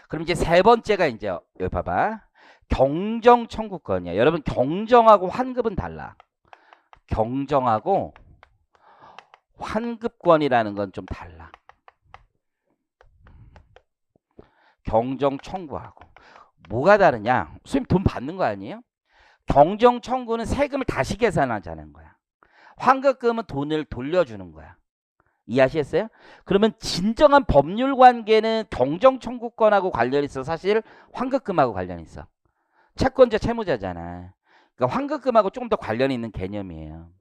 그럼 이제 세 번째가 이제 여기 봐봐. 경정 청구권이야. 여러분 경정하고 환급은 달라. 경정하고 환급권이라는 건 좀 달라. 경정 청구하고 뭐가 다르냐? 선생님 돈 받는 거 아니에요? 경정 청구는 세금을 다시 계산하자는 거야. 환급금은 돈을 돌려주는 거야. 이해하시겠어요? 그러면 진정한 법률 관계는 경정 청구권하고 관련이 있어. 사실 환급금하고 관련이 있어. 채권자 채무자잖아. 그러니까 환급금하고 조금 더 관련이 있는 개념이에요.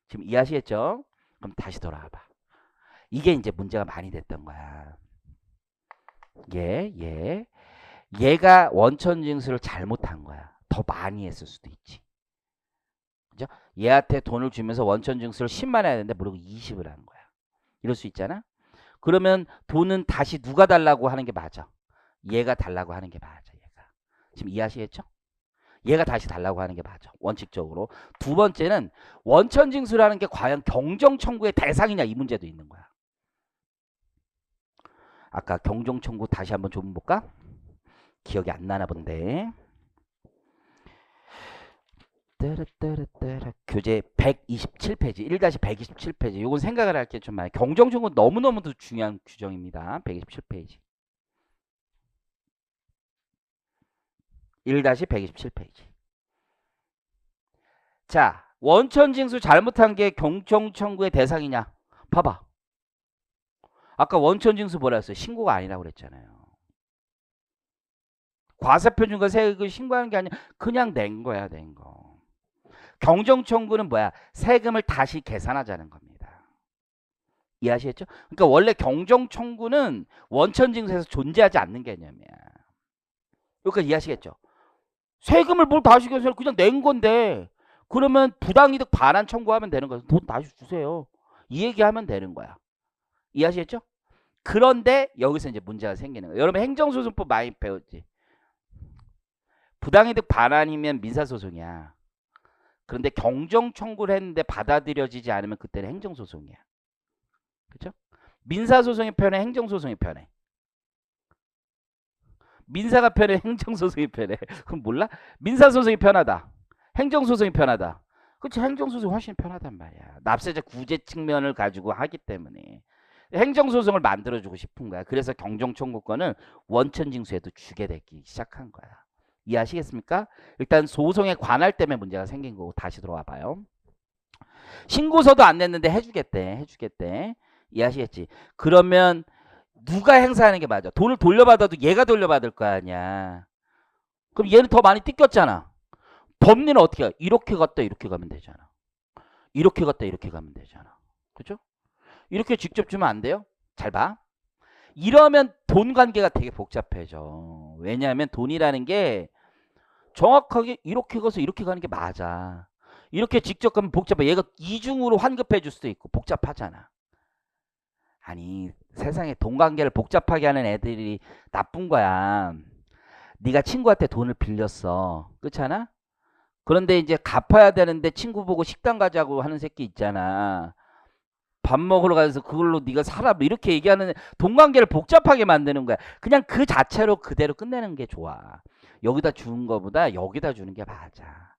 지금 이해하시겠죠? 그럼 다시 돌아와봐. 이게 이제 문제가 많이 됐던 거야. 얘가 원천 징수를 잘못한 거야. 더 많이 했을 수도 있지. 그죠? 얘한테 돈을 주면서 원천 징수를 10만 해야 되는데 모르고 20을 한 거야. 이럴 수 있잖아. 그러면 돈은 다시 누가 달라고 하는 게 맞아? 얘가 달라고 하는 게 맞아. 얘가. 지금 이해하시겠죠? 얘가 다시 달라고 하는 게 맞아. 원칙적으로. 두 번째는 원천 징수라는 게 과연 경정 청구의 대상이냐 이 문제도 있는 거야. 아까 경정 청구 다시 한번 좀 볼까? 기억이 안 나나 본데. 교재 127페이지 1-127페이지 요건 생각을 할 게 좀 많아요. 경정 청구 너무너무도 중요한 규정입니다. 127페이지 1-127페이지. 자, 원천 징수 잘못한 게 경정 청구의 대상이냐? 봐봐. 아까 원천 징수 뭐라 했어요? 신고가 아니라고 그랬잖아요. 과세표준과 세액을 신고하는 게 아니라 그냥 낸 거야, 낸 거. 경정 청구는 뭐야? 세금을 다시 계산하자는 겁니다. 이해하시겠죠? 그러니까 원래 경정 청구는 원천 징수에서 존재하지 않는 개념이야. 여기까지 이해하시겠죠? 세금을 뭘 다시 계산해? 그냥 낸 건데 그러면 부당이득 반환 청구하면 되는 거야. 돈 다시 주세요. 이 얘기하면 되는 거야. 이해하시겠죠? 그런데 여기서 이제 문제가 생기는 거예요. 여러분 행정소송법 많이 배웠지? 부당이득 반환이면 민사소송이야. 그런데 경정 청구를 했는데 받아들여지지 않으면 그때는 행정소송이야. 그렇죠? 민사소송이 편해, 행정소송이 편해. 민사가 편해, 행정소송이 편해. 그럼 몰라? 민사소송이 편하다. 행정소송이 편하다. 그렇지, 행정소송이 훨씬 편하단 말이야. 납세자 구제 측면을 가지고 하기 때문에. 행정소송을 만들어주고 싶은 거야. 그래서 경정청구권을 원천징수에도 주게 되기 시작한 거야. 이해하시겠습니까? 일단 소송의 관할 때문에 문제가 생긴 거고 다시 들어와 봐요. 신고서도 안 냈는데 해주겠대. 이해하시겠지? 그러면 누가 행사하는 게 맞아? 돈을 돌려받아도 얘가 돌려받을 거 아니야. 그럼 얘는 더 많이 뜯겼잖아. 법리는 어떻게 해? 이렇게 갔다 이렇게 가면 되잖아. 이렇게 갔다 이렇게 가면 되잖아. 그죠? 이렇게 직접 주면 안 돼요? 잘 봐. 이러면 돈 관계가 되게 복잡해져. 왜냐하면 돈이라는 게 정확하게 이렇게 가서 이렇게 가는 게 맞아. 이렇게 직접 가면 복잡해. 얘가 이중으로 환급해 줄 수도 있고 복잡하잖아. 아니 세상에 돈 관계를 복잡하게 하는 애들이 나쁜 거야. 네가 친구한테 돈을 빌렸어. 그렇잖아? 그런데 이제 갚아야 되는데 친구 보고 식당 가자고 하는 새끼 있잖아. 밥 먹으러 가서 그걸로 네가 살아 뭐 이렇게 얘기하는 돈 관계를 복잡하게 만드는 거야. 그냥 그 자체로 그대로 끝내는 게 좋아. 여기다 주는 거보다 여기다 주는 게 맞아.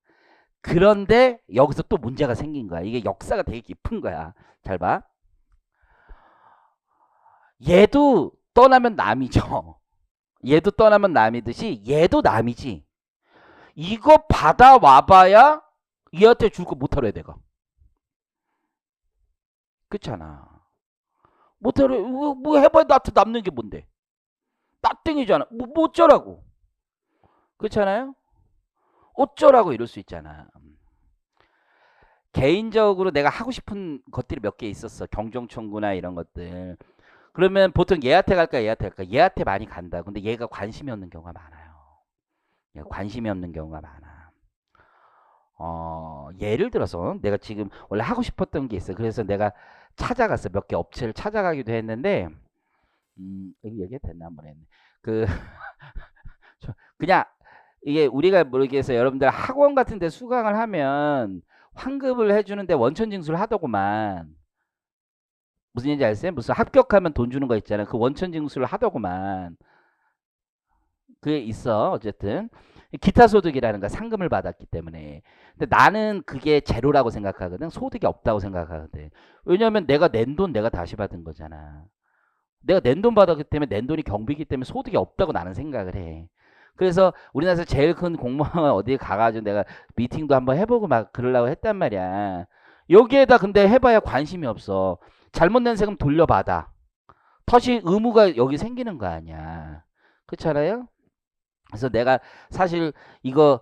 그런데 여기서 또 문제가 생긴 거야. 이게 역사가 되게 깊은 거야. 잘 봐. 얘도 떠나면 남이죠. 얘도 떠나면 남이듯이 얘도 남이지. 이거 받아와봐야 얘한테 줄 거 못하래 내가. 그렇잖아. 못하래. 뭐 해봐야 나한테 남는 게 뭔데? 나땡이잖아. 뭐 어쩌라고. 그렇잖아요. 어쩌라고 이럴 수 있잖아. 개인적으로 내가 하고 싶은 것들이 몇 개 있었어. 경정청구나 이런 것들. 그러면 보통 얘한테 갈까 얘한테 갈까? 얘한테 많이 간다. 근데 얘가 관심이 없는 경우가 많아요. 얘가 관심이 없는 경우가 많아. 예를 들어서 내가 지금 원래 하고 싶었던 게 있어. 그래서 내가 찾아갔어. 몇 개 업체를 찾아가기도 했는데 여기 얘기해도 됐나 모르겠네. 그 그냥 이게 우리가 모르겠어. 여러분들 학원 같은 데 수강을 하면 환급을 해주는데 원천 징수를 하더구만. 무슨 얘기인지 아세요? 무슨 합격하면 돈 주는 거 있잖아요. 그 원천 징수를 하더구만. 그게 있어. 어쨌든 기타 소득이라는 거 상금을 받았기 때문에. 근데 나는 그게 제로라고 생각하거든. 소득이 없다고 생각하거든. 왜냐하면 내가 낸 돈 내가 다시 받은 거잖아. 내가 낸 돈 받았기 때문에 낸 돈이 경비이기 때문에 소득이 없다고 나는 생각을 해. 그래서 우리나라에서 제일 큰 공무원 어디에 가가지고 내가 미팅도 한번 해보고 막 그러려고 했단 말이야. 여기에다 근데 해봐야 관심이 없어. 잘못 낸 세금 돌려받아. 다시 의무가 여기 생기는 거 아니야. 그렇잖아요? 그래서 내가 사실 이거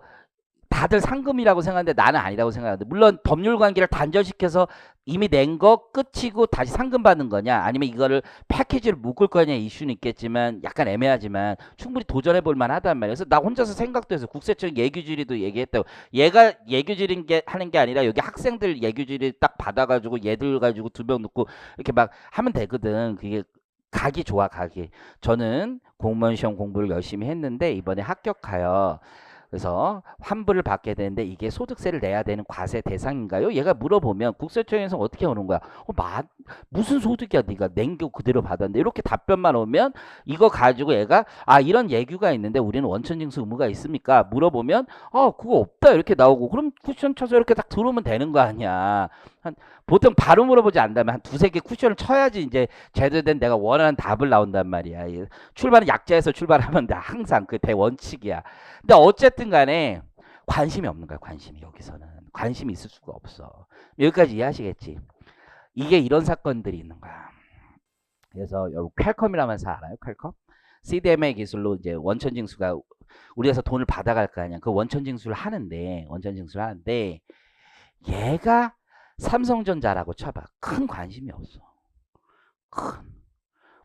다들 상금이라고 생각하는데 나는 아니라고 생각하는데, 물론 법률 관계를 단절시켜서 이미 낸 거 끝이고 다시 상금 받는 거냐 아니면 이거를 패키지를 묶을 거냐 이슈는 있겠지만 약간 애매하지만 충분히 도전해 볼 만하단 말이에요. 그래서 나 혼자서 생각도 해서 국세청 예규주의도 얘기했다고. 얘가 예규주의 게 하는 게 아니라 여기 학생들 예규주의 딱 받아가지고 얘들 가지고 2명 넣고 이렇게 막 하면 되거든. 그게 가기 좋아 가기. 저는 공무원 시험 공부를 열심히 했는데 이번에 합격하여 그래서 환불을 받게 되는데 이게 소득세를 내야 되는 과세 대상인가요? 얘가 물어보면 국세청에서 어떻게 오는 거야? 무슨 소득이야 네가 낸 게 그대로 받았는데, 이렇게 답변만 오면 이거 가지고 얘가 이런 예규가 있는데 우리는 원천징수 의무가 있습니까? 물어보면 그거 없다 이렇게 나오고, 그럼 쿠션 쳐서 이렇게 딱 들어오면 되는 거 아니야. 보통 바로 물어보지 않다면 한 2-3개 쿠션을 쳐야지 이제 제대로 된 내가 원하는 답을 나온단 말이야. 출발은 약자에서 출발하면 돼. 항상 그 대원칙이야. 근데 어쨌든 간에 관심이 없는 거야. 관심이 여기서는. 관심이 있을 수가 없어. 여기까지 이해하시겠지? 이게 이런 사건들이 있는 거야. 그래서 여러분 퀄컴이라면 알아요? 퀄컴? CDMA 기술로 이제 원천징수가 우리에서 돈을 받아갈 거 아니야. 그 원천징수를 하는데 얘가 삼성전자라고 쳐봐. 큰 관심이 없어.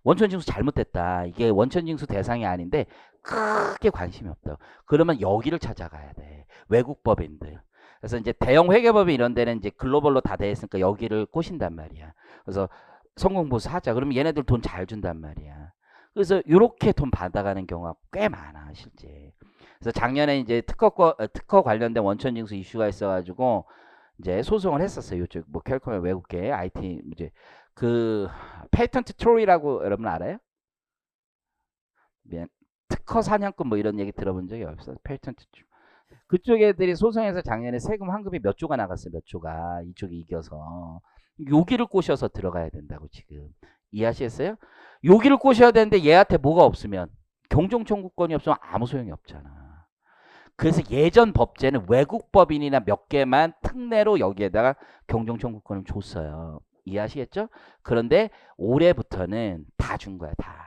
원천징수 잘못됐다. 이게 원천징수 대상이 아닌데 크게 관심이 없다. 그러면 여기를 찾아가야 돼. 외국 법인들. 그래서 이제 대형 회계법인 이런 데는 이제 글로벌로 다 돼 있으니까 여기를 꼬신단 말이야. 그래서 성공보수 하자. 그러면 얘네들 돈 잘 준단 말이야. 그래서 이렇게 돈 받아가는 경우가 꽤 많아 실제. 그래서 작년에 이제 특허 관련된 원천징수 이슈가 있어가지고 이제 소송을 했었어요. 이쪽 뭐 퀄컴의 외국계 IT 이제 그 페이턴트 트로이라고 여러분 알아요? 특허 사냥꾼 뭐 이런 얘기 들어본 적이 없어. 페이턴트 트로이. 그쪽 애들이 소송에서 작년에 세금 환급이 몇 조가 나갔어요. 몇 조가. 이쪽이 이겨서 여기를 꼬셔서 들어가야 된다고 지금. 이해하시겠어요? 여기를 꼬셔야 되는데 얘한테 뭐가 없으면, 경종청구권이 없으면 아무 소용이 없잖아. 그래서 예전 법제는 외국 법인이나 몇 개만 특례로 여기에다가 경종청구권을 줬어요. 이해하시겠죠? 그런데 올해부터는 다 준 거야. 다.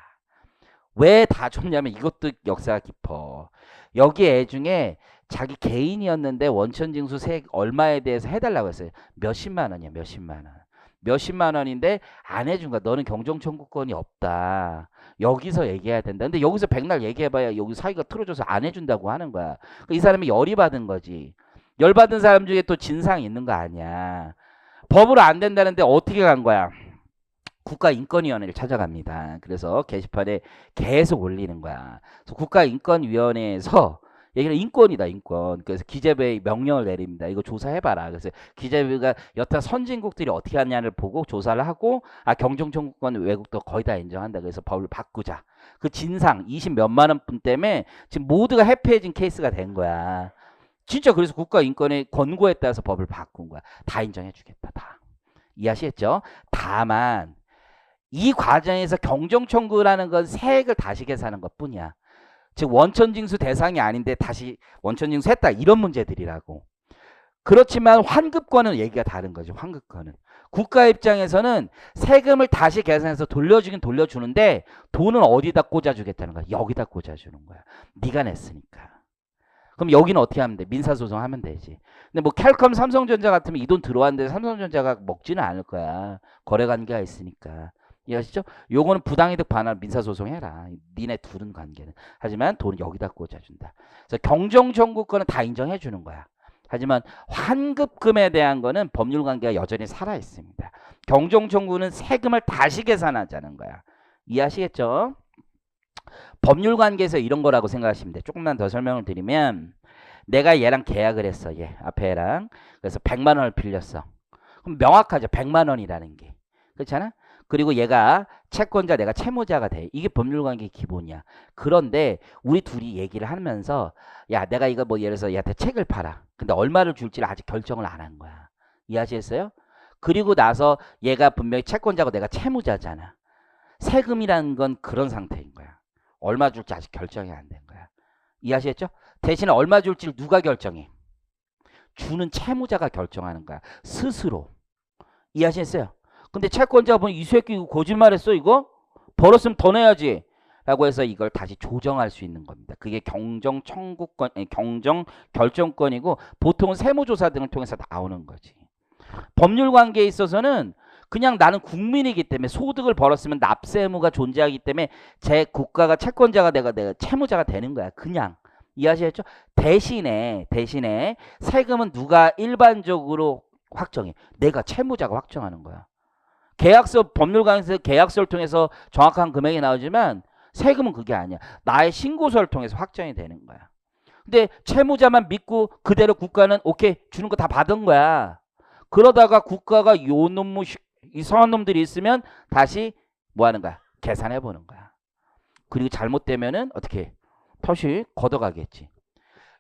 왜 다 줬냐면 이것도 역사가 깊어. 여기 애 중에 자기 개인이었는데 원천징수 세액 얼마에 대해서 해달라고 했어요. 몇십만 원이야. 몇십만 원. 몇십만 원인데 안 해준 거야. 너는 경종청구권이 없다. 여기서 얘기해야 된다. 근데 여기서 백날 얘기해봐야 여기 사기가 틀어져서 안 해준다고 하는 거야. 이 사람이 열이 받은 거지. 열 받은 사람 중에 또 진상이 있는 거 아니야. 법으로 안 된다는데 어떻게 간 거야? 국가인권위원회를 찾아갑니다. 그래서 게시판에 계속 올리는 거야. 그래서 국가인권위원회에서 얘기는 인권이다, 인권. 그래서 기재부에 명령을 내립니다. 이거 조사해봐라. 그래서 기재부가 여타 선진국들이 어떻게 하냐를 보고 조사를 하고, 경종청구권 외국도 거의 다 인정한다. 그래서 법을 바꾸자. 그 진상 20 몇만 원 분 때문에 지금 모두가 해피해진 케이스가 된 거야. 진짜. 그래서 국가인권의 권고에 따라서 법을 바꾼 거야. 다 인정해주겠다. 다. 이해하시겠죠? 다만 이 과정에서 경종청구라는 건 세액을 다시 계산하는 것 뿐이야. 즉 원천징수 대상이 아닌데 다시 원천징수 했다, 이런 문제들이라고. 그렇지만 환급권은 얘기가 다른 거죠. 환급권은 국가 입장에서는 세금을 다시 계산해서 돌려주긴 돌려주는데 돈은 어디다 꽂아주겠다는 거야. 여기다 꽂아주는 거야. 네가 냈으니까. 그럼 여기는 어떻게 하면 돼? 민사소송하면 되지. 근데 뭐 캘컴 삼성전자 같으면 이 돈 들어왔는데 삼성전자가 먹지는 않을 거야. 거래관계가 있으니까. 이해하시죠? 요거는 부당이득 반환 민사소송해라. 니네 둘은 관계는. 하지만 돈은 여기다 꽂아준다. 그래서 경정청구권은 다 인정해주는 거야. 하지만 환급금에 대한 거는 법률 관계가 여전히 살아있습니다. 경정청구는 세금을 다시 계산하자는 거야. 이해하시겠죠? 법률 관계에서 이런 거라고 생각하시면 돼. 조금만 더 설명을 드리면, 내가 얘랑 계약을 했어. 얘 앞에 애랑. 그래서 100만 원을 빌렸어. 그럼 명확하죠. 100만 원이라는 게. 그렇잖아? 그리고 얘가 채권자, 내가 채무자가 돼. 이게 법률관계의 기본이야. 그런데 우리 둘이 얘기를 하면서 야, 내가 이거 뭐 예를 들어서 얘한테 책을 팔아. 근데 얼마를 줄지를 아직 결정을 안 한 거야. 이해하시겠어요? 그리고 나서 얘가 분명히 채권자고 내가 채무자잖아. 세금이라는 건 그런 상태인 거야. 얼마 줄지 아직 결정이 안 된 거야. 이해하시겠죠? 대신에 얼마 줄지를 누가 결정해? 주는 채무자가 결정하는 거야. 스스로. 이해하시겠어요? 근데 채권자가 보니 이 새끼 이거 거짓말했어 이거? 벌었으면 더 내야지. 라고 해서 이걸 다시 조정할 수 있는 겁니다. 그게 경정 청구권, 경정 결정권이고 보통은 세무조사 등을 통해서 나오는 거지. 법률 관계에 있어서는 그냥 나는 국민이기 때문에 소득을 벌었으면 납세 의무가 존재하기 때문에 제 국가가 채권자가 내가 채무자가 되는 거야. 그냥. 이해하시겠죠? 대신에 세금은 누가 일반적으로 확정해? 내가 채무자가 확정하는 거야. 계약서 법률관에서 계약서를 통해서 정확한 금액이 나오지만 세금은 그게 아니야. 나의 신고서를 통해서 확정이 되는 거야. 근데 채무자만 믿고 그대로 국가는 오케이 주는 거 다 받은 거야. 그러다가 국가가 요 놈의 이상한 놈들이 있으면 다시 뭐 하는 거야? 계산해 보는 거야. 그리고 잘못되면은 어떻게 해? 다시 걷어가겠지.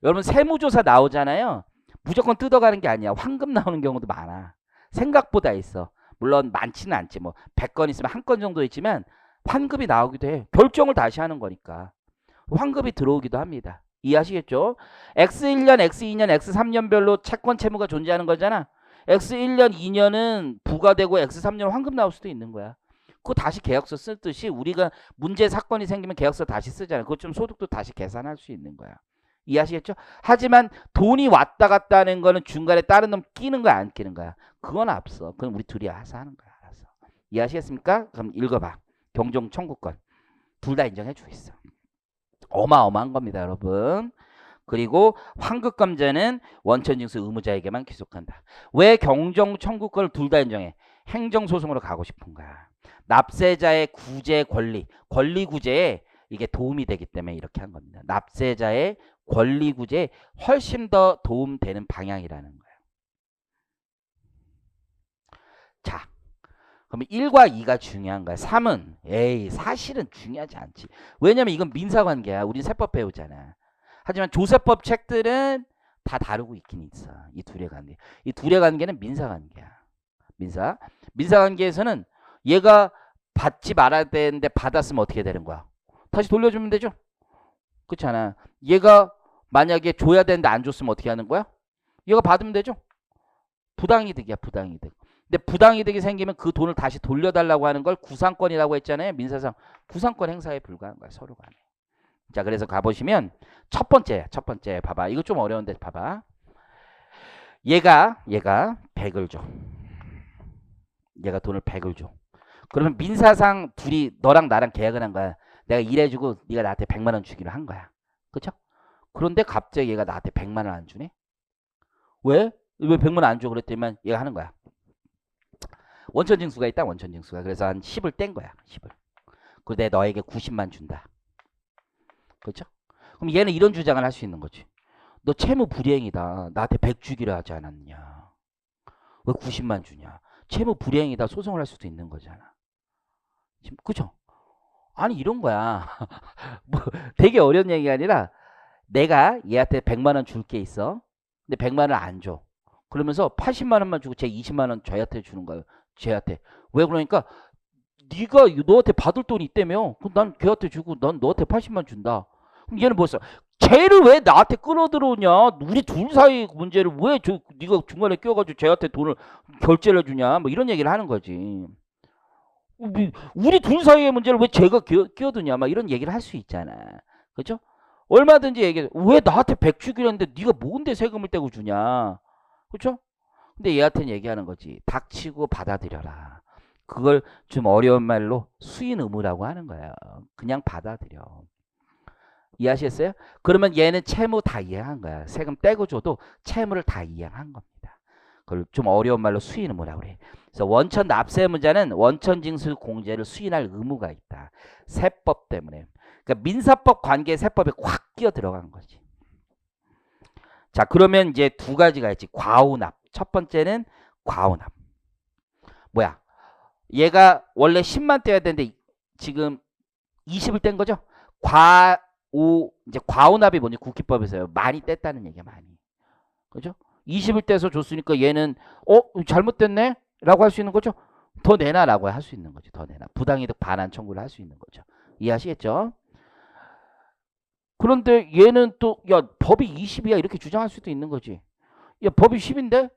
여러분 세무조사 나오잖아요. 무조건 뜯어가는 게 아니야. 황금 나오는 경우도 많아. 생각보다 있어. 물론 많지는 않지. 뭐 100건 있으면 한 건 정도 있지만 환급이 나오기도 해. 결정을 다시 하는 거니까. 환급이 들어오기도 합니다. 이해하시겠죠? X1년, X2년, X3년별로 채권 채무가 존재하는 거잖아. X1년, 2년은 부과되고 X3년 환급 나올 수도 있는 거야. 그거 다시 계약서 쓰듯이 우리가 문제 사건이 생기면 계약서 다시 쓰잖아요. 그것 좀 소득도 다시 계산할 수 있는 거야. 이해하시겠죠? 하지만 돈이 왔다 갔다 하는 거는 중간에 다른 놈 끼는 거야 안 끼는 거야? 그건 없어. 그건 우리 둘이 알아서 하는 거야. 알아서. 이해하시겠습니까? 그럼 읽어봐. 경종 청구권. 둘 다 인정해 주고 있어. 어마어마한 겁니다 여러분. 그리고 환급감자는 원천징수 의무자에게만 귀속한다. 왜 경종 청구권을 둘 다 인정해? 행정소송으로 가고 싶은 거야. 납세자의 구제 권리 구제에 이게 도움이 되기 때문에 이렇게 한 겁니다. 납세자의 권리 구제에 훨씬 더 도움되는 방향이라는 거예요. 자, 그럼 1과 2가 중요한 거야. 3은 사실은 중요하지 않지. 왜냐면 이건 민사관계야. 우린 세법 배우잖아. 하지만 조세법 책들은 다 다루고 있긴 있어. 이 둘의 관계. 이 둘의 관계는 민사관계야. 민사관계에서는 얘가 받지 말아야 되는데 받았으면 어떻게 되는 거야? 다시 돌려주면 되죠? 그렇잖아. 얘가 만약에 줘야 되는데 안 줬으면 어떻게 하는 거야? 얘가 받으면 되죠? 부당이득이야, 부당이득. 근데 부당이득이 생기면 그 돈을 다시 돌려달라고 하는 걸 구상권이라고 했잖아요. 민사상 구상권 행사에 불과한 거야, 서로 간에. 자, 그래서 가보시면 첫 번째 봐봐. 이거 좀 어려운데 봐봐. 얘가 100을 줘. 얘가 돈을 100을 줘. 그러면 민사상 둘이 너랑 나랑 계약을 한 거야. 내가 일해주고 네가 나한테 100만 원 주기로 한 거야. 그쵸? 그런데 갑자기 얘가 나한테 100만 원 안 주네? 왜 100만 원 안 줘? 그랬더니만 얘가 하는 거야. 원천징수가 있다, 원천징수가. 그래서 한 10을 뗀 거야, 10을. 그리고 내가 너에게 90만 준다. 그렇죠? 그럼 얘는 이런 주장을 할 수 있는 거지. 너 채무 불이행이다. 나한테 100 주기로 하지 않았냐. 왜 90만 주냐. 채무 불이행이다. 소송을 할 수도 있는 거잖아. 그죠? 아니 이런 거야. 뭐 되게 어려운 얘기가 아니라 내가 얘한테 100만 원 줄 게 있어. 근데 100만 원 안 줘. 그러면서 80만 원만 주고 제 20만 원 저한테 주는 거예요. 쟤한테. 왜 그러니까 네가 너한테 받을 돈이 있다며. 그럼 난 걔한테 주고 난 너한테 80만 준다. 그럼 얘는 뭐였어? 쟤를 왜 나한테 끌어들어오냐? 우리 둘 사이 문제를 왜 네가 중간에 껴가지고 쟤한테 돈을 결제를 해주냐? 뭐 이런 얘기를 하는 거지. 우리 둘 사이의 문제를 왜 쟤가 끼어드냐? 막 이런 얘기를 할 수 있잖아. 그죠? 얼마든지 얘기해. 왜 나한테 100 주기로 했는데 네가 뭔데 세금을 떼고 주냐? 그죠? 근데 얘한테는 얘기하는 거지. 닥치고 받아들여라. 그걸 좀 어려운 말로 수인 의무라고 하는 거예요. 그냥 받아들여. 이해하시겠어요? 그러면 얘는 채무 다 이행한 거야. 세금 떼고 줘도 채무를 다 이행한 겁니다. 그걸 좀 어려운 말로 수인 의무라고 그래. 그래서 원천 납세 의무자는 원천 징수 공제를 수인할 의무가 있다. 세법 때문에. 그러니까 민사법 관계에 세법이 확 끼어 들어간 거지. 자, 그러면 이제 두 가지가 있지. 과오납. 첫 번째는 과오납. 뭐야? 얘가 원래 10만 떼야 되는데 지금 20을 뗀 거죠? 과오 이제 과오납이 뭔지 국기법에서요. 많이 뗐다는 얘기야, 많이. 그죠? 20을 떼서 줬으니까 얘는 잘못됐네? 라고 할 수 있는 거죠. 더 내놔라고 할 수 있는 거죠. 더 내놔. 부당이득 반환 청구를 할 수 있는 거죠. 이해하시겠죠? 그런데 얘는 또 야 법이 20이야 이렇게 주장할 수도 있는 거지. 야 법이 10인데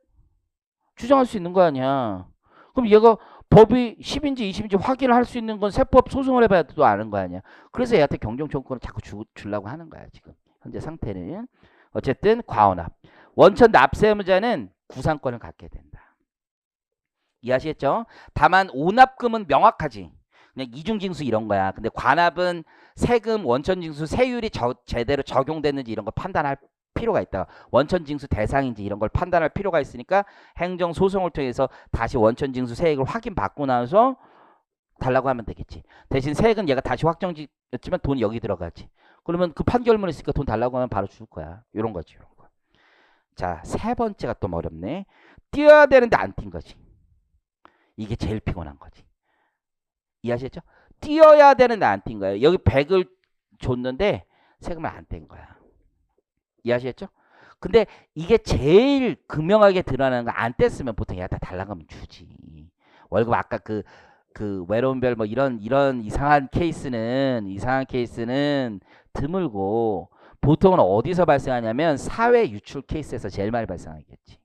주장할 수 있는 거 아니야. 그럼 얘가 법이 10인지 20인지 확인을 할 수 있는 건 세법 소송을 해봐야 또 아는 거 아니야. 그래서 얘한테 경정청구권을 자꾸 주려고 하는 거야 지금 현재 상태는. 어쨌든 과언납 원천 납세 의무자는 구상권을 갖게 된다. 이해하시겠죠? 다만 오납금은 명확하지. 그냥 이중징수 이런 거야. 근데 관합은 세금, 원천징수, 세율이 제대로 적용됐는지 이런 걸 판단할 필요가 있다. 원천징수 대상인지 이런 걸 판단할 필요가 있으니까 행정소송을 통해서 다시 원천징수 세액을 확인받고 나서 달라고 하면 되겠지. 대신 세액은 얘가 다시 확정지었지만 돈이 여기 들어가지. 그러면 그 판결문 있으니까 돈 달라고 하면 바로 줄 거야. 이런 거지. 이런 거. 자, 세 번째가 또 어렵네. 띄어야 되는데 안 띈 거지. 이게 제일 피곤한 거지. 이해하셨죠? 띄어야 되는데 안 띈 거예요. 여기 100을 줬는데 세금을 안 뗀 거야. 이해하시겠죠? 근데 이게 제일 극명하게 드러나는 거 안 뗐으면 보통 얘한테 달라고 하면 주지. 월급 아까 그 외로운 별 뭐 이런 이상한 케이스는 드물고 보통은 어디서 발생하냐면 사회 유출 케이스에서 제일 많이 발생하겠지.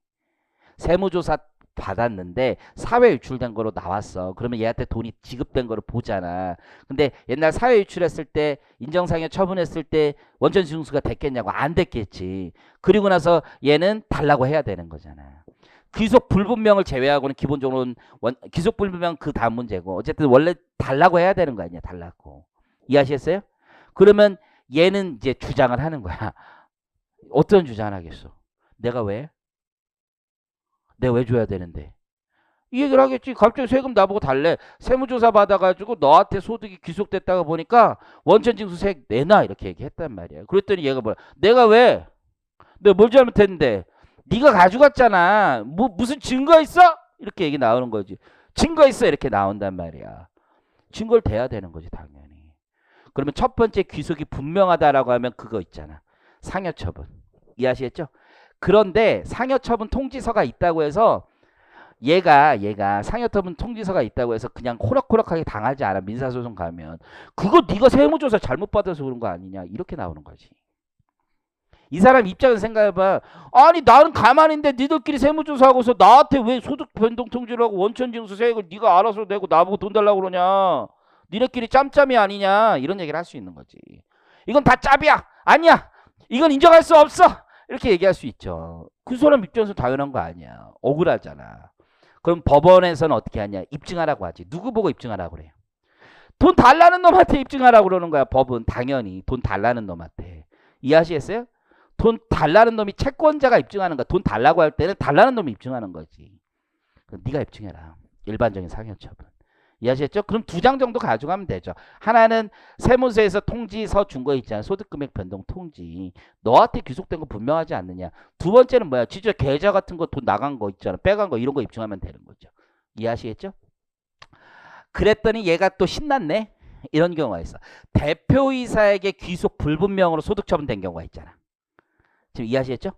세무조사 받았는데 사회 유출된 거로 나왔어. 그러면 얘한테 돈이 지급된 거를 보잖아. 근데 옛날 사회 유출했을 때 인정상여 처분했을 때 원천 징수가 됐겠냐고 안 됐겠지. 그리고 나서 얘는 달라고 해야 되는 거잖아. 귀속 불분명을 제외하고는 기본적으로는 귀속 불분명 그 다음 문제고 어쨌든 원래 달라고 해야 되는 거 아니야. 달라고. 이해하시겠어요? 그러면 얘는 이제 주장을 하는 거야. 어떤 주장을 하겠어? 내가 왜? 내가 왜 줘야 되는데? 이 얘기를 하겠지. 갑자기 세금 나보고 달래. 세무조사 받아가지고 너한테 소득이 귀속됐다가 보니까 원천징수세액 내놔 이렇게 얘기했단 말이야. 그랬더니 얘가 뭐야? 내가 왜? 내가 뭘 잘못했는데? 네가 가져갔잖아. 무슨 증거 있어? 이렇게 얘기 나오는 거지. 증거 있어 이렇게 나온단 말이야. 증거를 대야 되는 거지 당연히. 그러면 첫 번째 귀속이 분명하다라고 하면 그거 있잖아. 상여처분. 이해하시겠죠? 그런데 상여처분 통지서가 있다고 해서 얘가 상여처분 통지서가 있다고 해서 그냥 호락호락하게 당하지 않아. 민사소송 가면 그거 네가 세무조사 잘못 받아서 그런 거 아니냐 이렇게 나오는 거지. 이 사람 입장에서 생각해봐. 아니 나는 가만히 있는데 니들끼리 세무조사하고서 나한테 왜 소득 변동 통지를 하고 원천징수 세액을 네가 알아서 내고 나보고 돈 달라고 그러냐. 니네끼리 짬짬이 아니냐 이런 얘기를 할 수 있는 거지. 이건 다 짭이야. 아니야. 이건 인정할 수 없어. 이렇게 얘기할 수 있죠. 그 사람 입장에서 당연한 거 아니야. 억울하잖아. 그럼 법원에서는 어떻게 하냐? 입증하라고 하지. 누구 보고 입증하라고 그래요? 돈 달라는 놈한테 입증하라고 그러는 거야. 법은 당연히 돈 달라는 놈한테. 이해하시겠어요? 돈 달라는 놈이 채권자가 입증하는 거야. 돈 달라고 할 때는 달라는 놈이 입증하는 거지. 그럼 네가 입증해라. 일반적인 상여처분. 이해하셨죠? 그럼 두 장 정도 가져가면 되죠. 하나는 세무서에서 통지서 준 거 있잖아. 소득금액 변동 통지. 너한테 귀속된 거 분명하지 않느냐. 두 번째는 뭐야? 진짜 계좌 같은 거 돈 나간 거 있잖아. 빼간 거 이런 거 입증하면 되는 거죠. 이해하시겠죠? 그랬더니 얘가 또 신났네. 이런 경우가 있어. 대표이사에게 귀속 불분명으로 소득 처분된 경우가 있잖아. 지금 이해하시겠죠?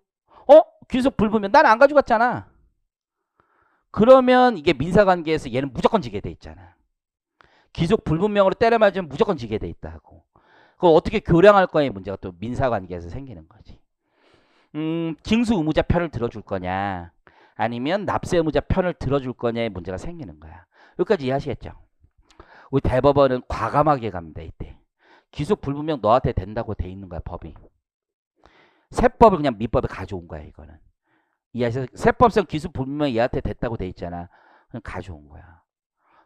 귀속 불분명. 난 안 가져갔잖아. 그러면 이게 민사관계에서 얘는 무조건 지게 돼 있잖아. 귀속 불분명으로 때려 맞으면 무조건 지게 돼 있다고. 그걸 어떻게 교량할 거냐의 문제가 또 민사관계에서 생기는 거지. 징수 의무자 편을 들어줄 거냐 아니면 납세 의무자 편을 들어줄 거냐의 문제가 생기는 거야. 여기까지 이해하시겠죠? 우리 대법원은 과감하게 가면 돼 이때. 귀속 불분명 너한테 된다고 돼 있는 거야 법이. 세법을 그냥 민법에 가져온 거야 이거는. 이해하세요? 세법상 귀속 불분명이 얘한테 됐다고 돼 있잖아. 그냥 가져온 거야.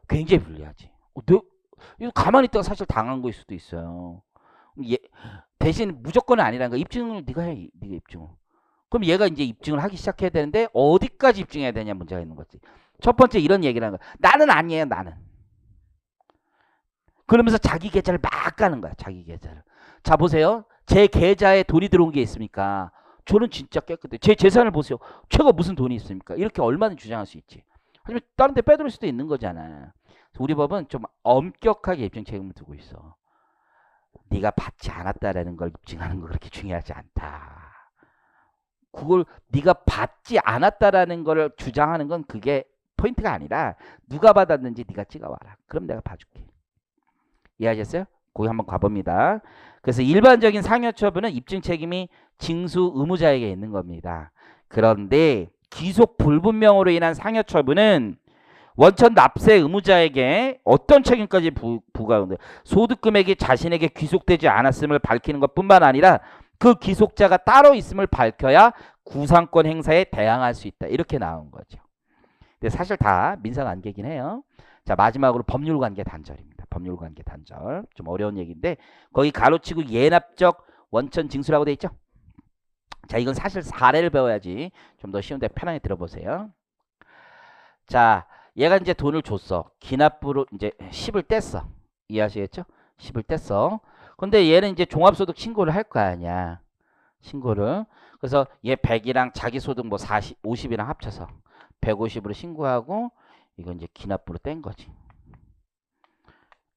굉장히 불리하지. 이거 가만히 있다가 사실 당한 거일 수도 있어요. 대신 무조건은 아니라는 거. 입증을 네가 해. 네가 입증을. 그럼 얘가 이제 입증을 하기 시작해야 되는데 어디까지 입증해야 되냐 문제가 있는 거지. 첫 번째 이런 얘기를 하는 거야. 나는 아니에요. 나는. 그러면서 자기 계좌를 막 까는 거야. 자기 계좌를. 자 보세요. 제 계좌에 돈이 들어온 게 있습니까? 저는 진짜 깨끗해. 제 재산을 보세요. 제가 무슨 돈이 있습니까? 이렇게 얼마든지 주장할 수 있지. 하지만 다른 데 빼돌릴 수도 있는 거잖아. 우리 법은 좀 엄격하게 입증 책임을 두고 있어. 네가 받지 않았다라는 걸 입증하는 거 그렇게 중요하지 않다. 그걸 네가 받지 않았다라는 걸 주장하는 건 그게 포인트가 아니라 누가 받았는지 네가 찍어와라. 그럼 내가 봐줄게. 이해하셨어요? 거기 한번 가봅니다. 그래서 일반적인 상여처분은 입증 책임이 징수 의무자에게 있는 겁니다. 그런데 귀속 불분명으로 인한 상여처분은 원천 납세 의무자에게 어떤 책임까지 부과하는데 소득 금액이 자신에게 귀속되지 않았음을 밝히는 것뿐만 아니라 그 귀속자가 따로 있음을 밝혀야 구상권 행사에 대항할 수 있다. 이렇게 나온 거죠. 근데 사실 다 민사관계긴 해요. 자, 마지막으로 법률관계 단절입니다. 법률관계 단절. 좀 어려운 얘기인데 거기 가로치고 예납적 원천 징수라고 돼 있죠. 자, 이건 사실 사례를 배워야지 좀 더 쉬운데 편하게 들어보세요. 자, 얘가 이제 돈을 줬어. 기납부로 이제 10을 뗐어. 이해하시겠죠? 10을 뗐어. 근데 얘는 이제 종합소득 신고를 할 거 아니야. 신고를. 그래서 얘 100이랑 자기 소득 뭐 40, 50이랑 합쳐서 150으로 신고하고 이건 이제 기납부로 뗀 거지.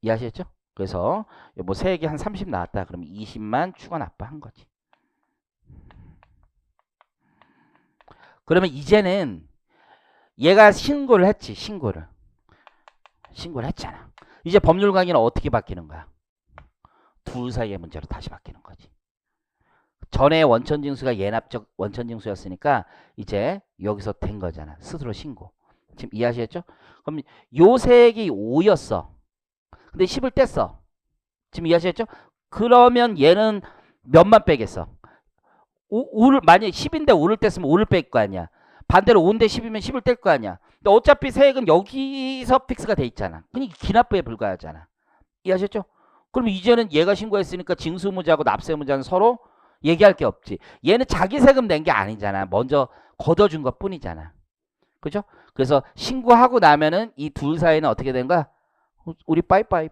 이해하시겠죠? 그래서 뭐 세액이 한 30 나왔다. 그러면 20만 추가 납부한 거지. 그러면 이제는 얘가 신고를 했지. 신고를 했잖아. 이제 법률 관계는 어떻게 바뀌는 거야? 둘 사이의 문제로 다시 바뀌는 거지. 전에 원천징수가 예납적 원천징수였으니까 이제 여기서 된 거잖아. 스스로 신고. 지금 이해하시겠죠? 그럼 요 세액이 5였어. 근데 10을 뗐어. 지금 이해하시겠죠? 그러면 얘는 몇만 빼겠어? 5를 만약에 10인데 5를 뗐으면 5를 뺄 거 아니야. 반대로 5인데 10이면 10을 뗄 거 아니야. 근데 어차피 세액은 여기서 픽스가 돼 있잖아. 그러니까 기납부에 불과하잖아. 이해하셨죠? 그럼 이제는 얘가 신고했으니까 징수의무자하고 납세의무자는 서로 얘기할 게 없지. 얘는 자기 세금 낸 게 아니잖아. 먼저 걷어준 것 뿐이잖아. 그죠? 그래서 신고하고 나면은 이 둘 사이는 어떻게 된 거야? 우리 빠이빠이.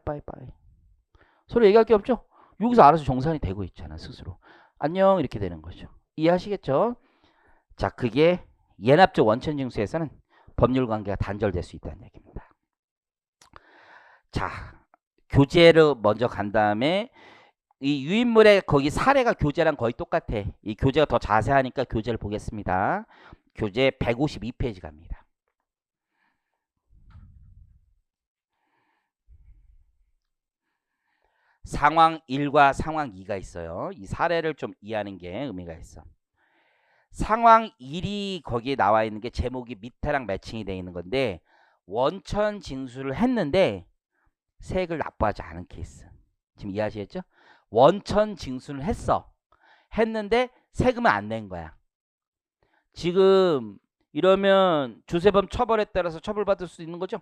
서로 얘기할 게 없죠? 여기서 알아서 정산이 되고 있잖아. 스스로. 안녕 이렇게 되는 거죠. 이해하시겠죠? 자, 그게 예납적 원천징수에서는 법률관계가 단절될 수 있다는 얘기입니다. 자, 교재를 먼저 간 다음에 이 유인물의 거기 사례가 교재랑 거의 똑같아. 이 교재가 더 자세하니까 교재를 보겠습니다. 교재 152페이지 갑니다. 상황 1과 상황 2가 있어요. 이 사례를 좀 이해하는 게 의미가 있어. 상황 1이 거기에 나와 있는 게 제목이 밑에랑 매칭이 되어 있는 건데 원천 징수를 했는데 세액을 납부하지 않은 케이스. 지금 이해하시겠죠? 원천 징수를 했는데 세금을 안 낸 거야. 지금 이러면 주세범 처벌에 따라서 처벌받을 수 있는 거죠?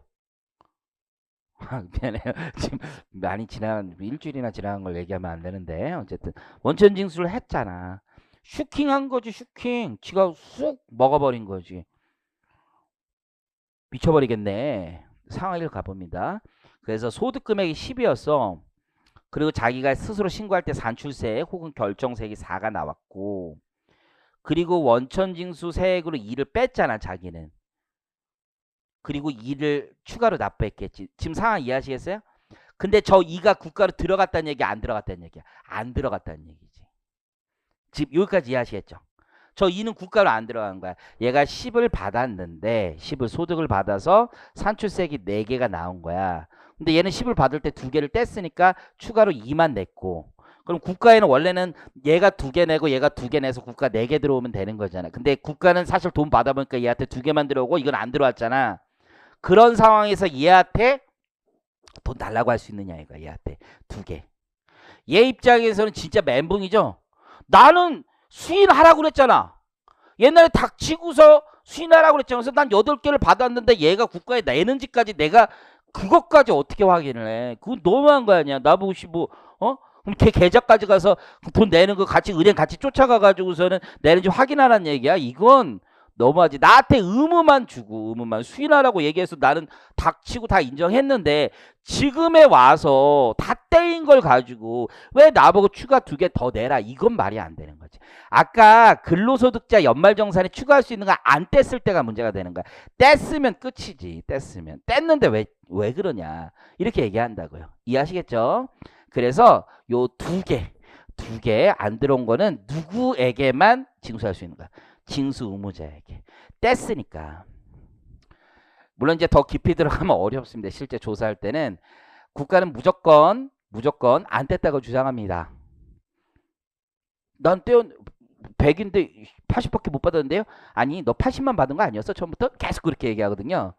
미안해요. 지금 많이 지나간 일주일이나 지나간 걸 얘기하면 안 되는데 어쨌든 원천 징수를 했잖아. 슈킹한 거지. 슈킹. 지가 쑥 먹어버린 거지. 미쳐버리겠네. 상황을 가봅니다. 그래서 소득 금액이 10이었어. 그리고 자기가 스스로 신고할 때 산출세액 혹은 결정세액이 4가 나왔고 그리고 원천징수 세액으로 2를 뺐잖아. 자기는. 그리고 2를 추가로 납부했겠지. 지금 상황 이해하시겠어요? 근데 저 2가 국가로 들어갔다는 얘기 안 들어갔다는 얘기야. 안 들어갔다는 얘기지. 지금 여기까지 이해하시겠죠? 저 2는 국가로 안 들어간 거야. 얘가 10을 받았는데 10을 소득을 받아서 산출세액이 4개가 나온 거야. 근데 얘는 10을 받을 때 2개를 뗐으니까 추가로 2만 냈고 그럼 국가에는 원래는 얘가 2개 내고 얘가 2개 내서 국가 4개 들어오면 되는 거잖아. 근데 국가는 사실 돈 받아보니까 얘한테 2개만 들어오고 이건 안 들어왔잖아. 그런 상황에서 얘한테 돈 달라고 할 수 있느냐 이거. 얘한테 2개. 얘 입장에서는 진짜 멘붕이죠. 나는 수인하라고 그랬잖아. 옛날에 닥치고서 수인하라고 그랬잖아. 그래서 난 8개를 받았는데 얘가 국가에 내는지까지 내가 그것까지 어떻게 확인을 해. 그건 너무한 거 아니야. 나보고 뭐 그럼 걔 계좌까지 가서 돈 내는 거 같이 은행 같이 쫓아가가지고서는 내는지 확인하라는 얘기야. 이건 너무하지. 나한테 의무만 주고 의무만 수인하라고 얘기해서 나는 닥치고 다 인정했는데 지금에 와서 다 떼인 아닌 걸 가지고 왜 나보고 추가 2개 더 내라 이건 말이 안 되는 거지. 아까 근로소득자 연말정산에 추가할 수 있는 거 안 뗐을 때가 문제가 되는 거야. 뗐으면 끝이지. 뗐으면 뗐는데 왜 그러냐 이렇게 얘기한다고요. 이해하시겠죠? 그래서 요 2개 안 들어온 거는 누구에게만 징수할 수 있는 거야. 징수 의무자에게. 뗐으니까. 물론 이제 더 깊이 들어가면 어렵습니다. 실제 조사할 때는 국가는 무조건 안 뗐다고 주장합니다. 난 떼어 100인데 80밖에 못 받았는데요? 아니 너 80만 받은 거 아니었어? 처음부터 계속 그렇게 얘기하거든요.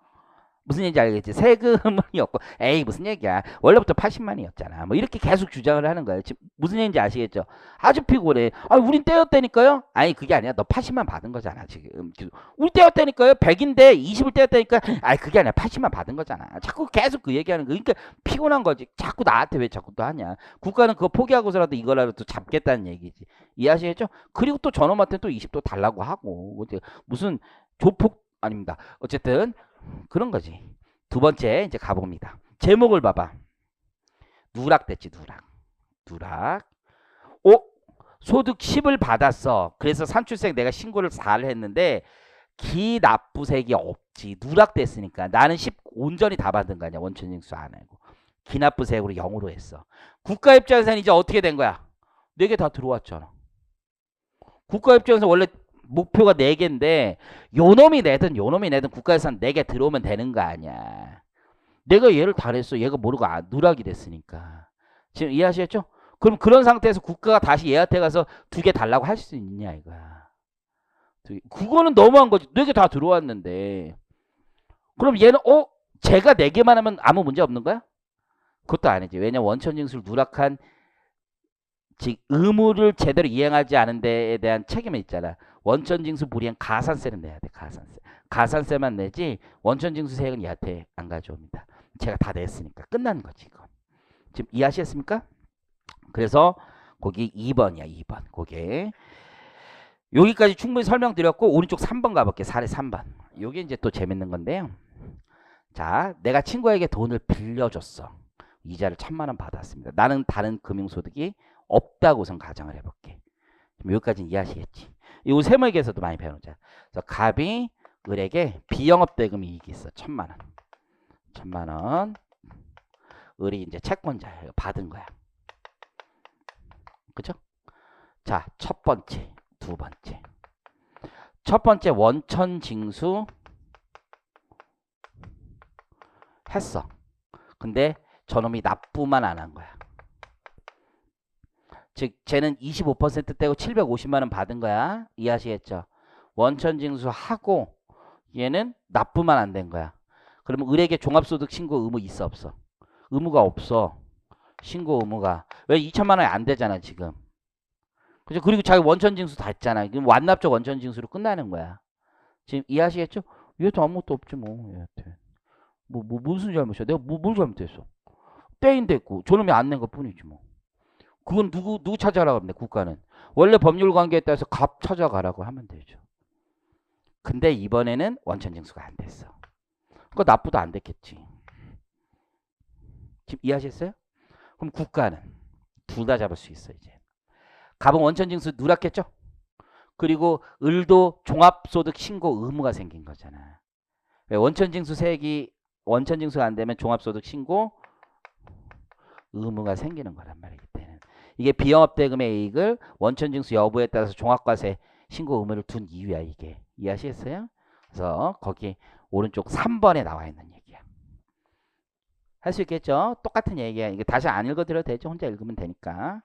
무슨 얘기인지 알겠지? 세금이 없고 에이 무슨 얘기야. 원래부터 80만이었잖아. 뭐 이렇게 계속 주장을 하는 거예요. 지금 무슨 얘기인지 아시겠죠? 아주 피곤해. 아 우린 떼었다니까요? 아니 그게 아니라 너 80만 받은 거잖아 지금. 우리 떼었다니까요? 100인데 20을 떼었다니까? 아니 그게 아니라 80만 받은 거잖아. 자꾸 계속 그 얘기하는 거. 그러니까 피곤한 거지. 자꾸 나한테 왜 자꾸 또 하냐. 국가는 그거 포기하고서라도 이거라도 또 잡겠다는 얘기지. 이해하시겠죠? 그리고 또 저놈한테 또 20도 달라고 하고 무슨 조폭 아닙니다. 어쨌든 그런 거지. 두 번째 이제 가봅니다. 제목을 봐봐. 누락됐지 누락. 소득 10을 받았어. 그래서 산출세 내가 신고를 4를 했는데 기납부세액이 없지. 누락됐으니까 나는 10 온전히 다 받은 거 아니야. 원천징수 안 하고 기납부세액으로 0으로 했어. 국가 입장에서는 이제 어떻게 된 거야? 4개 다 들어왔잖아. 국가 입장에서 원래 목표가 4개인데 요놈이 내든 국가에서는 4개 들어오면 되는 거 아니야. 내가 얘를 다 냈어. 얘가 모르고 누락이 됐으니까. 지금 이해하시겠죠? 그럼 그런 상태에서 국가가 다시 얘한테 가서 2개 달라고 할 수 있냐 이거야. 그거는 너무한 거지. 4개 다 들어왔는데. 그럼 얘는 제가 4개만 하면 아무 문제 없는 거야? 그것도 아니지. 왜냐면 원천징수를 누락한 즉 의무를 제대로 이행하지 않은 데에 대한 책임이 있잖아. 원천징수 불이행 가산세는 내야 돼. 가산세만 내지 원천징수세액은 얘한테 안 가져옵니다. 제가 다 냈으니까 끝나는 거지 이건. 지금 이해하셨습니까? 그래서 거기 2번이야 2번. 거기 여기까지 충분히 설명드렸고 오른쪽 3번 가볼게. 사례 3번. 요게 이제 또 재밌는 건데요. 자, 내가 친구에게 돈을 빌려줬어. 이자를 1000만 원 받았습니다. 나는 다른 금융소득이 없다고 우선 가정을 해볼게. 여기까지는 이해하시겠지? 이 세무에게서도 많이 배우자. 그래서 갑이 을에게 비영업대금 이익이 있어. 1000만 원. 1000만 원. 을이 이제 채권자야. 받은 거야. 그죠? 자, 첫 번째, 두 번째. 첫 번째 원천징수 했어. 근데 저놈이 납부만 안 한 거야. 즉 쟤는 25% 떼고 750만 원 받은 거야. 이해하시겠죠? 원천징수하고 얘는 납부만 안 된 거야. 그러면 을에게 종합소득 신고 의무 있어 없어? 의무가 없어. 신고 의무가. 왜 2천만 원이 안 되잖아 지금. 그죠? 그리고 자기 원천징수 다 했잖아. 그럼 완납적 원천징수로 끝나는 거야. 지금 이해하시겠죠? 얘도 아무것도 없지 뭐. 얘한테. 무슨 잘못이야? 내가 뭘 잘못했어? 떼인데 있고 저놈이 안 낸 것 뿐이지 뭐. 그건 누구 찾아가라고 하면 돼, 국가는. 원래 법률 관계에 따라서 갑 찾아가라고 하면 되죠. 근데 이번에는 원천징수가 안 됐어. 그거 납부도 안 됐겠지. 지금 이해하셨어요? 그럼 국가는 둘 다 잡을 수 있어 이제. 갑은 원천징수 누락했죠? 그리고 을도 종합소득 신고 의무가 생긴 거잖아. 원천징수가 안 되면 종합소득 신고 의무가 생기는 거란 말이기 때문에 이게 비영업대금의 이익을 원천징수 여부에 따라서 종합과세 신고 의무를 둔 이유야 이게. 이해하시겠어요? 그래서 거기 오른쪽 3번에 나와 있는 얘기야. 할 수 있겠죠? 똑같은 얘기야. 이게 다시 안 읽어드려도 되죠? 혼자 읽으면 되니까.